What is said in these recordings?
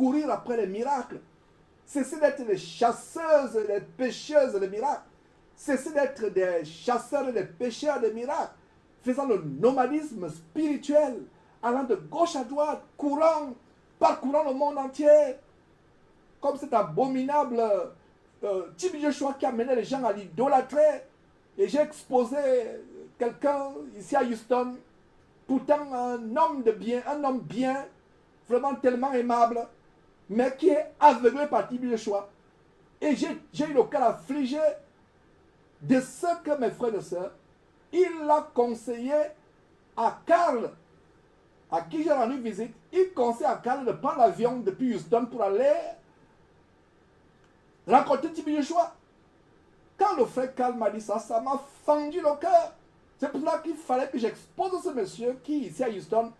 courir après les miracles. Cessez d'être les chasseuses, les pêcheuses de miracles. Cessez d'être des chasseurs et des pêcheurs de miracles. Faisant le nomadisme spirituel, allant de gauche à droite, courant, parcourant le monde entier. Comme cet abominable type de choix qui a mené les gens à l'idolâtrer. Et j'ai exposé quelqu'un ici à Houston, pourtant un homme de bien, un homme bien, vraiment tellement aimable, mais qui est aveuglé par type de choix. Et j'ai eu le cœur affligé de ce que mes frères et sœurs, il a conseillé à Carl, à qui j'ai rendu visite, il conseille à Carl de prendre l'avion depuis Houston pour aller rencontrer Tibi Joshua. Quand le frère Carl m'a dit ça, ça m'a fendu le cœur. C'est pour ça qu'il fallait que j'expose ce monsieur qui, ici à Houston,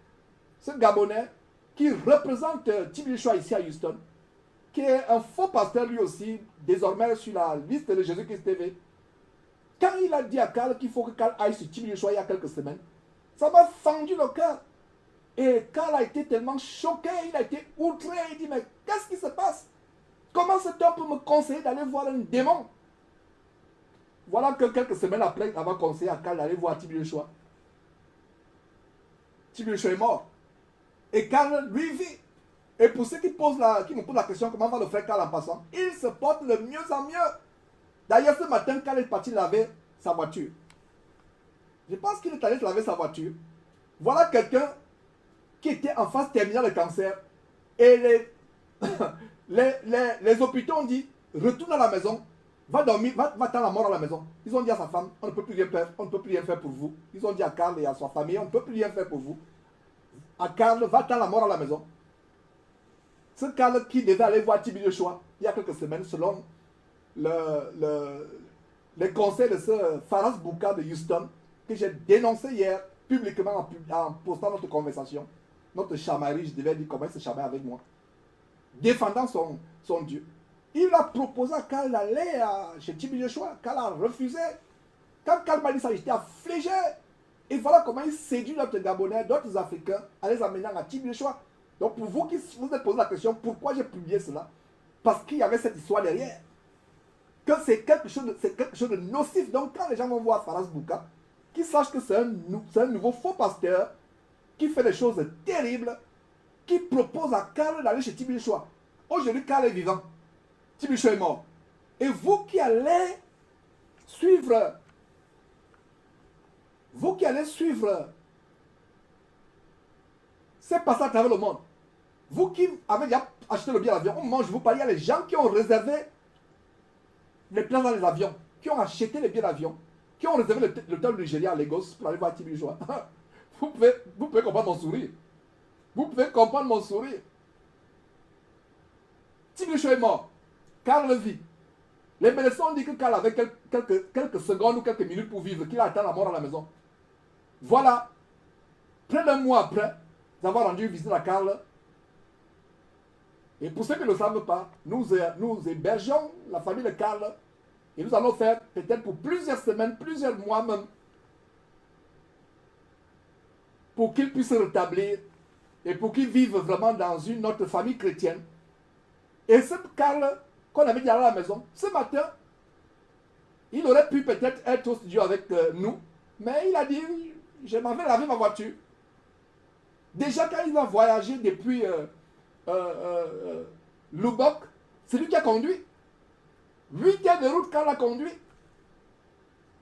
ce Gabonais, qui représente Tibi Joshua ici à Houston, qui est un faux pasteur lui aussi, désormais sur la liste de Jésus-Christ TV. Quand il a dit à Carl qu'il faut que Carl aille sur Tibi Joshua il y a quelques semaines, ça m'a fendu le cœur. Et Carl a été tellement choqué, il a été outré, il dit mais qu'est-ce qui se passe? Comment cet homme peut me conseiller d'aller voir un démon? Voilà que quelques semaines après, il avait conseillé à Carl d'aller voir Tibi Joshua. Tibi Joshua est mort. Et Carl lui vit. Et pour ceux qui me posent la question, comment va le frère Carl en passant, il se porte de mieux en mieux. D'ailleurs, ce matin, Carl est parti laver sa voiture. Je pense qu'il est allé laver sa voiture. Voilà quelqu'un qui était en phase terminale de cancer. Et les hôpitaux ont dit, retourne à la maison, va dormir, va-t'en la mort à la maison. Ils ont dit à sa femme, on ne peut plus rien faire, on ne peut plus rien faire pour vous. Ils ont dit à Carl et à sa famille, on ne peut plus rien faire pour vous. À Carl, va-t'en la mort à la maison. Ce Carl qui devait aller voir Tibi Joshua il y a quelques semaines, selon les conseils de ce Faras Bouka de Houston, que j'ai dénoncé hier publiquement en postant notre conversation, notre chamaillerie, je devais dire comment il se chamaille avec moi, défendant son Dieu. Il a proposé à Carl d'aller chez Tibi Joshua. Carl a refusé. Quand Carl m'a dit ça, j'étais affligé. Et voilà comment il séduit d'autres Gabonais, d'autres Africains, en les amenant à Tibi Joshua. Donc pour vous qui vous êtes posé la question, pourquoi j'ai publié cela? Parce qu'il y avait cette histoire derrière. Que c'est quelque chose de nocif. Donc quand les gens vont voir Faras Bouka, qu'ils sachent que c'est un nouveau faux pasteur qui fait des choses terribles, qui propose à Carl d'aller chez Tibi Joshua. Aujourd'hui, Carl est vivant. Tibi Joshua est mort. Et vous qui allez suivre ces passages à travers le monde, vous qui avez déjà acheté le billet d'avion, au moment où je vous parle, il y a les gens qui ont réservé les places dans les avions, qui ont acheté les billets d'avion, qui ont réservé le temps du Nigeria à Lagos pour aller voir Tibi Joshua. Vous pouvez comprendre mon sourire. Vous pouvez comprendre mon sourire. Tibi Joshua est mort. Carl vit. Les médecins ont dit que Carl avait quelques secondes ou quelques minutes pour vivre, qu'il attend la mort à la maison. Voilà. Près d'un mois après d'avoir rendu visite à Carl, et pour ceux qui ne le savent pas, nous hébergeons la famille de Carl et nous allons faire peut-être pour plusieurs semaines, plusieurs mois même, pour qu'il puisse se rétablir et pour qu'il vive vraiment dans une autre famille chrétienne. Et ce Carl qu'on avait dit à la maison, ce matin, il aurait pu peut-être être au studio avec nous, mais il a dit, je m'en vais laver ma voiture. Déjà quand il a voyagé depuis Lubbock, c'est lui qui a conduit. 8 heures de route Carl a conduit.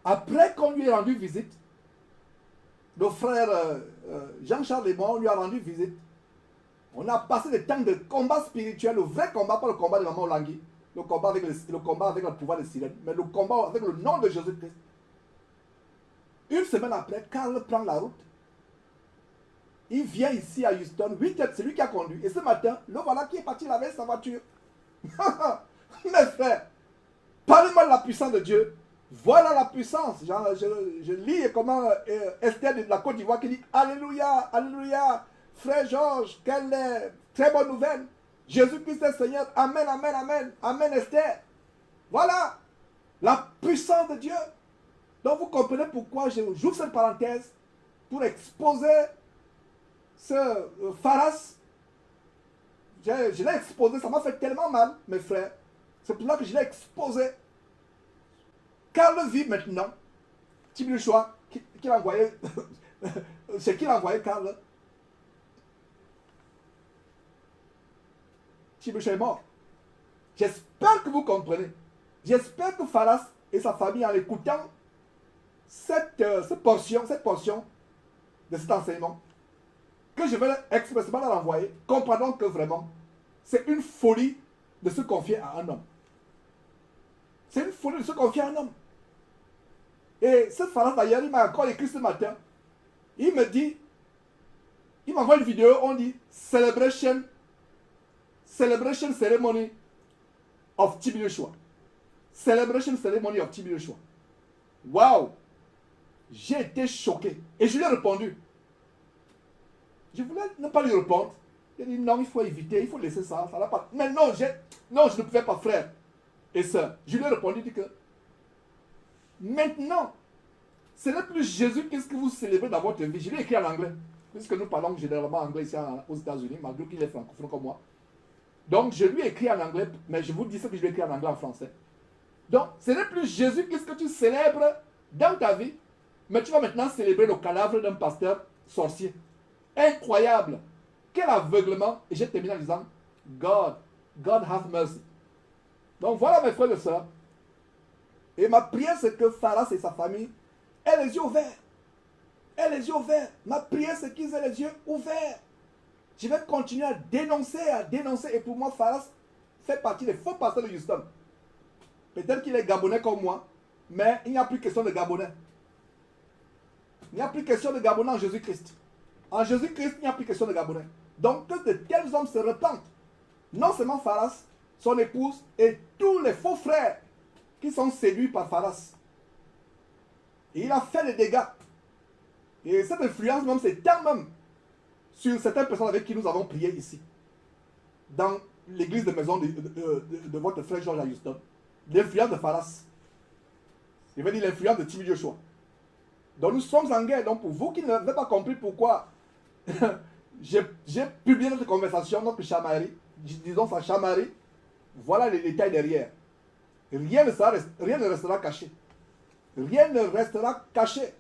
Après qu'on lui ait rendu visite, le frère Jean-Charles et moi, on lui a rendu visite. On a passé des temps de combat spirituel, le vrai combat, pas le combat de Maman Olangui, le combat avec le pouvoir de sirène, mais le combat avec le nom de Jésus-Christ. Une semaine après, Carl prend la route. Il vient ici à Houston, 8 heures, c'est lui qui a conduit. Et ce matin, le voilà qui est parti laver sa voiture. Mes frères, parlez-moi de la puissance de Dieu. Voilà la puissance. Je lis comment Esther de la Côte d'Ivoire qui dit Alléluia, Alléluia. Frère Georges, quelle très bonne nouvelle. Jésus-Christ est Seigneur. Amen, amen, amen. Amen, Esther. Voilà la puissance de Dieu. Donc vous comprenez pourquoi j'ouvre cette parenthèse pour exposer ce Faras. Je l'ai exposé, ça m'a fait tellement mal, mes frères. C'est pour ça que je l'ai exposé. Carl vit maintenant. Tibi Joshua, qui l'a envoyé. C'est qui l'a envoyé, Carl? Tibi Joshua est mort. J'espère que vous comprenez. J'espère que Pharas et sa famille, en écoutant cette portion de cet enseignement, que je vais expressément leur envoyer, comprenons que vraiment, c'est une folie de se confier à un homme. C'est une folie de se confier à un homme. Et ce Pharas d'ailleurs, il m'a encore écrit ce matin. Il me dit, il m'envoie une vidéo, on dit Celebration Ceremony of Tibi Joshua. Celebration Ceremony of Tibi Joshua. Waouh! J'ai été choqué. Et je lui ai répondu. Je voulais ne pas lui répondre. Il a dit non, il faut éviter, il faut laisser ça. Ça va pas. Mais non, je ne pouvais pas, frère et sœur. Je lui ai répondu dit que maintenant, ce n'est plus Jésus qu'est-ce que vous célébrez dans votre vie. Je l'ai écrit en anglais. Puisque nous parlons généralement anglais ici aux États-Unis, malgré qu'il est francophone comme moi. Donc, je lui ai écrit en anglais, mais je vous dis ce que je lui ai écrit en anglais en français. Donc, ce n'est plus Jésus qu'est-ce que tu célèbres dans ta vie, mais tu vas maintenant célébrer le cadavre d'un pasteur sorcier. Incroyable. Quel aveuglement. Et j'ai terminé en disant, God have mercy. Donc, voilà mes frères et sœurs. Et ma prière, c'est que Pharas et sa famille aient les yeux ouverts. Aient les yeux ouverts. Ma prière, c'est qu'ils aient les yeux ouverts. Je vais continuer à dénoncer. Et pour moi, Pharas fait partie des faux pasteurs de Houston. Peut-être qu'il est Gabonais comme moi, mais il n'y a plus question de Gabonais. Il n'y a plus question de Gabonais en Jésus-Christ. En Jésus-Christ, il n'y a plus question de Gabonais. Donc, que de tels hommes se repentent. Non seulement Pharas, son épouse et tous les faux frères qui sont séduits par Pharas. Et il a fait des dégâts. Et cette influence même, c'est tant même sur certaines personnes avec qui nous avons prié ici. Dans l'église de maison de votre frère George à Houston. L'influence de Pharas. Je veux dire l'influence de Tibi Joshua. Donc nous sommes en guerre. Donc pour vous qui n'avez pas compris pourquoi j'ai publié notre conversation, notre chamaillerie, disons sa chamaillerie, voilà les détails derrière. Rien ne restera caché. Rien ne restera caché.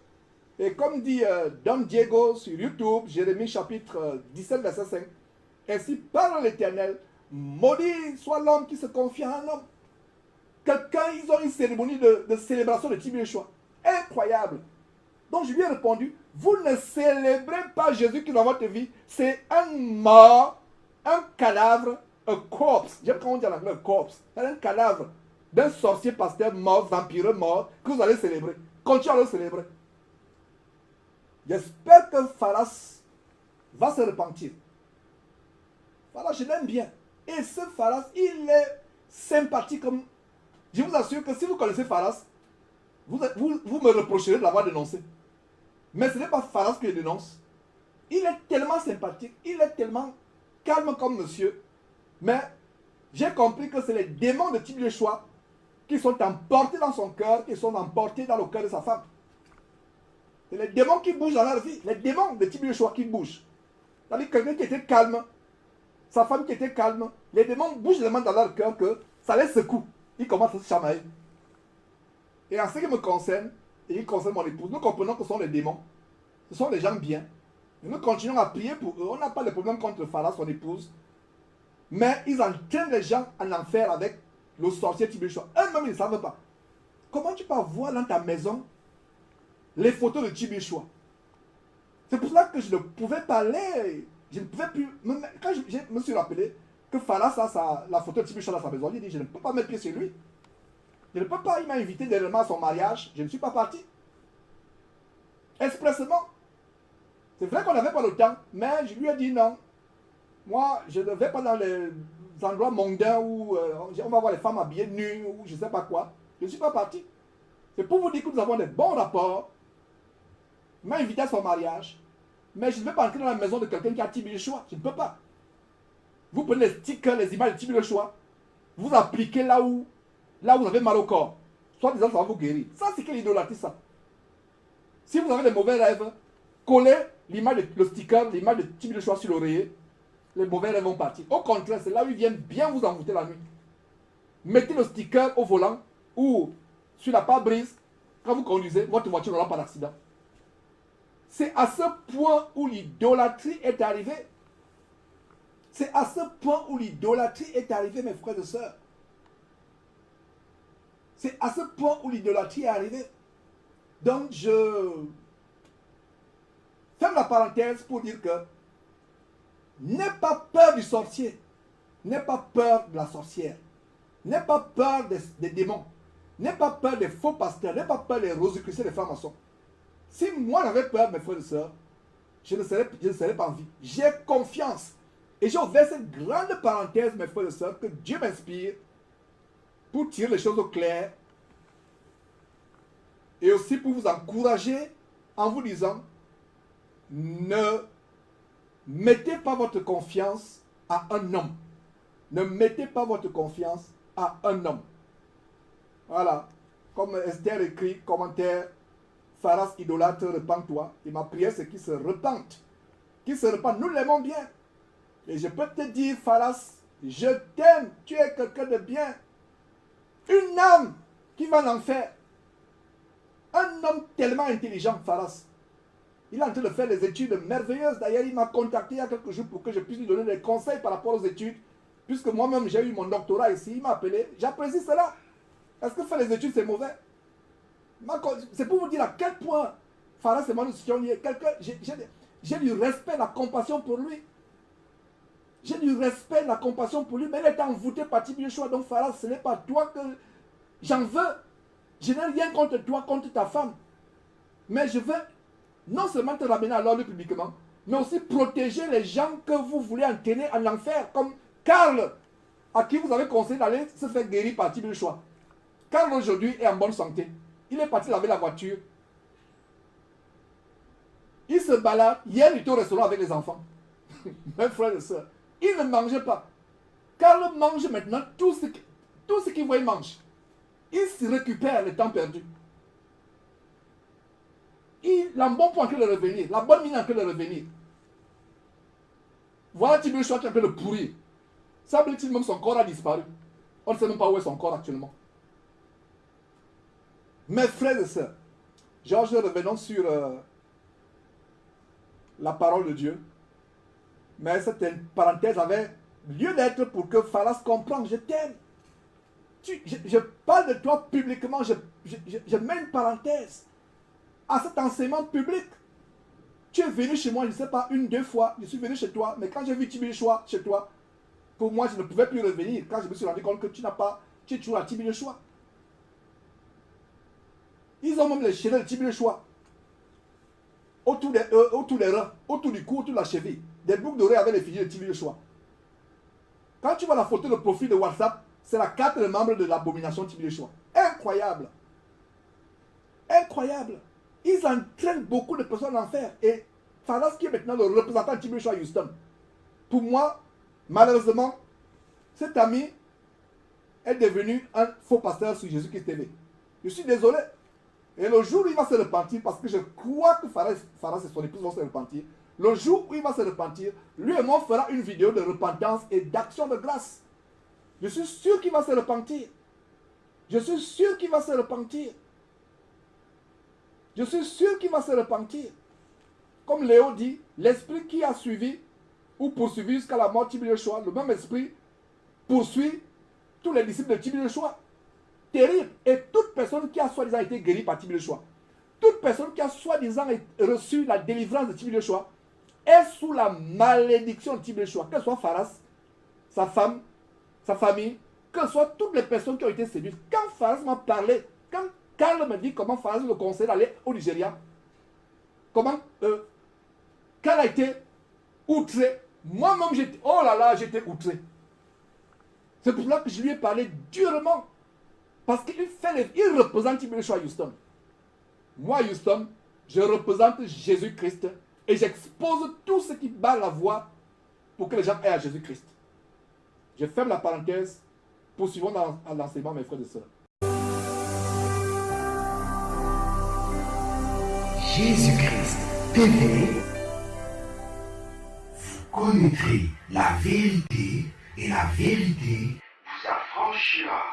Et comme dit Don Diego sur YouTube, Jérémie chapitre 17, verset 5, ainsi parle l'Éternel, maudit soit l'homme qui se confie à un homme. Quelqu'un, ils ont une cérémonie de célébration de Tibi Joshua. Incroyable. Donc je lui ai répondu, vous ne célébrez pas Jésus qui est dans votre vie. C'est un mort, un cadavre, un corpse. J'aime comment on dit en anglais, un corpse. C'est un cadavre d'un sorcier pasteur mort, vampireux mort, que vous allez célébrer. Continuez à le célébrer. J'espère que Pharas va se repentir. Pharas, je l'aime bien. Et ce Pharas, il est sympathique comme... Je vous assure que si vous connaissez Pharas, vous me reprocherez de l'avoir dénoncé. Mais ce n'est pas Pharas que je dénonce. Il est tellement sympathique, il est tellement calme comme monsieur. Mais j'ai compris que c'est les démons de Tibi Joshua qui sont emportés dans son cœur, qui sont emportés dans le cœur de sa femme. C'est les démons qui bougent dans leur vie. Les démons de Tibi Joshua qui bougent. C'est-à-dire quelqu'un qui était calme, sa femme qui était calme, les démons bougent tellement dans leur cœur que ça les secoue. Ils commencent à se chamailler. Et en ce qui me concerne, et il concerne mon épouse, nous comprenons que ce sont les démons. Ce sont des gens bien. Et nous continuons à prier pour eux. On n'a pas de problème contre Pharas, son épouse. Mais ils entraînent les gens en enfer avec le sorcier Tibi Joshua. Eux-mêmes, ils ne savent pas. Comment tu peux voir dans ta maison les photos de Tibi Joshua? C'est pour cela que je ne pouvais pas aller. Je ne pouvais plus. Quand je me suis rappelé que Pharas a la photo de Tibi Joshua dans sa maison, il dit je ne peux pas mettre pied sur lui. Je ne peux pas, il m'a invité dernièrement à son mariage, je ne suis pas parti. Expressement. C'est vrai qu'on n'avait pas le temps, mais je lui ai dit non. Moi, je ne vais pas dans les endroits mondains où on va voir les femmes habillées nues ou je ne sais pas quoi. Je ne suis pas parti. C'est pour vous dire que nous avons des bons rapports. Il m'a invité à son mariage, mais je ne vais pas entrer dans la maison de quelqu'un qui a Tibi Joshua. Je ne peux pas. Vous prenez les stickers, les images de Tibi Joshua, vous appliquez là où vous avez mal au corps. Soit disant ça va vous guérir. Ça, c'est quelle idolâtrie ça? Si vous avez des mauvais rêves, collez l'image, le sticker, l'image de Tibi Joshua sur l'oreiller. les mauvais rêves vont partir. Au contraire, c'est là où ils viennent bien vous envoûter la nuit. Mettez le sticker au volant ou sur la pare-brise. Quand vous conduisez, votre voiture n'aura pas d'accident. C'est à ce point où l'idolâtrie est arrivée. C'est à ce point où l'idolâtrie est arrivée, mes frères et sœurs. C'est à ce point où l'idolâtrie est arrivée. Donc, je ferme la parenthèse pour dire que n'aie pas peur du sorcier. N'aie pas peur de la sorcière. N'aie pas peur des démons. N'aie pas peur des faux pasteurs. N'aie pas peur des rosicruciens, des francs-maçons. Si moi j'avais peur, mes frères et sœurs, je ne serais pas en vie. J'ai confiance. Et j'ai ouvert cette grande parenthèse, mes frères et sœurs, que Dieu m'inspire pour tirer les choses au clair et aussi pour vous encourager en vous disant, ne mettez pas votre confiance à un homme. Ne mettez pas votre confiance à un homme. Voilà. Comme Esther écrit, commentaire, Pharas idolâtre, repens-toi. Et ma prière, c'est qu'il se repente. Qu'il se repente. Nous l'aimons bien. Et je peux te dire, Pharas, je t'aime. Tu es quelqu'un de bien. Une âme qui va en enfer. Un homme tellement intelligent, Pharas. Il est en train de faire des études merveilleuses. D'ailleurs, il m'a contacté il y a quelques jours pour que je puisse lui donner des conseils par rapport aux études. Puisque moi-même, j'ai eu mon doctorat ici. Il m'a appelé. J'apprécie cela. Est-ce que faire les études, c'est mauvais? C'est pour vous dire à quel point Pharas et moi nous sommes liés. J'ai du respect, la compassion pour lui. J'ai du respect, la compassion pour lui. Mais il est envoûté par Tibi Yeshua. Donc Pharas, ce n'est pas toi que j'en veux. Je n'ai rien contre toi, contre ta femme. Mais je veux non seulement te ramener à l'ordre publiquement, mais aussi protéger les gens que vous voulez entraîner en enfer. Comme Karl, à qui vous avez conseillé d'aller se faire guérir par Tibi Yeshua. Karl aujourd'hui est en bonne santé. Il est parti laver la voiture. Il se balade. Hier, il était au restaurant avec les enfants. Mes frères et sœurs. Il ne mangeait pas. Karl mange maintenant tout ce qu'il voit, il mange. Il se récupère le temps perdu. L'embonpoint en train de revenir. La bonne mine en train de revenir. Voilà Tibi Yeshua qui est en train de pourrir. Ça veut dire que même son corps a disparu. On ne sait même pas où est son corps actuellement. Mes frères et sœurs, Georges, revenons sur la parole de Dieu. Mais cette parenthèse avait lieu d'être pour que Pharas comprenne. Je t'aime. Je parle de toi publiquement. Je mets une parenthèse à cet enseignement public. Tu es venu chez moi, je ne sais pas, une, deux fois. Je suis venu chez toi. Mais quand j'ai vu Tibi Yeshua chez toi, pour moi, je ne pouvais plus revenir. Quand je me suis rendu compte que tu es toujours à Tibi Yeshua. Ils ont même les chaînes de Tibi Yeshua. Autour des reins, autour du cou, autour de la cheville. Des boucles d'oreilles avec les figures de Tibi Yeshua. Quand tu vois la photo de profil de WhatsApp, c'est la carte de membre de l'abomination Tibi Yeshua. Incroyable. Incroyable. Ils entraînent beaucoup de personnes en enfer. Et Pharas, qui est maintenant le représentant de Tibi Yeshua à Houston, pour moi, malheureusement, cet ami est devenu un faux pasteur sur Jésus-Christ TV. Je suis désolé. Et le jour où il va se repentir, parce que je crois que Pharas et son épouse vont se repentir, le jour où il va se repentir, lui et moi on fera une vidéo de repentance et d'action de grâce. Je suis sûr qu'il va se repentir. Je suis sûr qu'il va se repentir. Je suis sûr qu'il va se repentir. Comme Léo dit, l'esprit qui a suivi ou poursuivi jusqu'à la mort Tibi Yeshua, le même esprit poursuit tous les disciples de Tibi Yeshua. Terrible. Et toute personne qui a soi-disant été guérie par Tibi Yeshua, toute personne qui a soi-disant reçu la délivrance de Tibi Yeshua, est sous la malédiction de Tibi Yeshua. Que ce soit Pharas, sa femme, sa famille, que ce soit toutes les personnes qui ont été séduites. Quand Pharas m'a parlé, quand Karl me dit comment Pharas le conseille d'aller au Nigeria, comment Karl a été outré, moi-même j'étais, oh là là, j'étais outré. C'est pour cela que je lui ai parlé durement. Parce qu'il représente Tibi Yeshua à Houston. Moi, à Houston, je représente Jésus-Christ et j'expose tout ce qui bat la voie pour que les gens aient à Jésus-Christ. Je ferme la parenthèse. Poursuivons dans l'enseignement, mes frères et sœurs. Jésus-Christ TV connaîtrez la vérité et la vérité vous affranchira.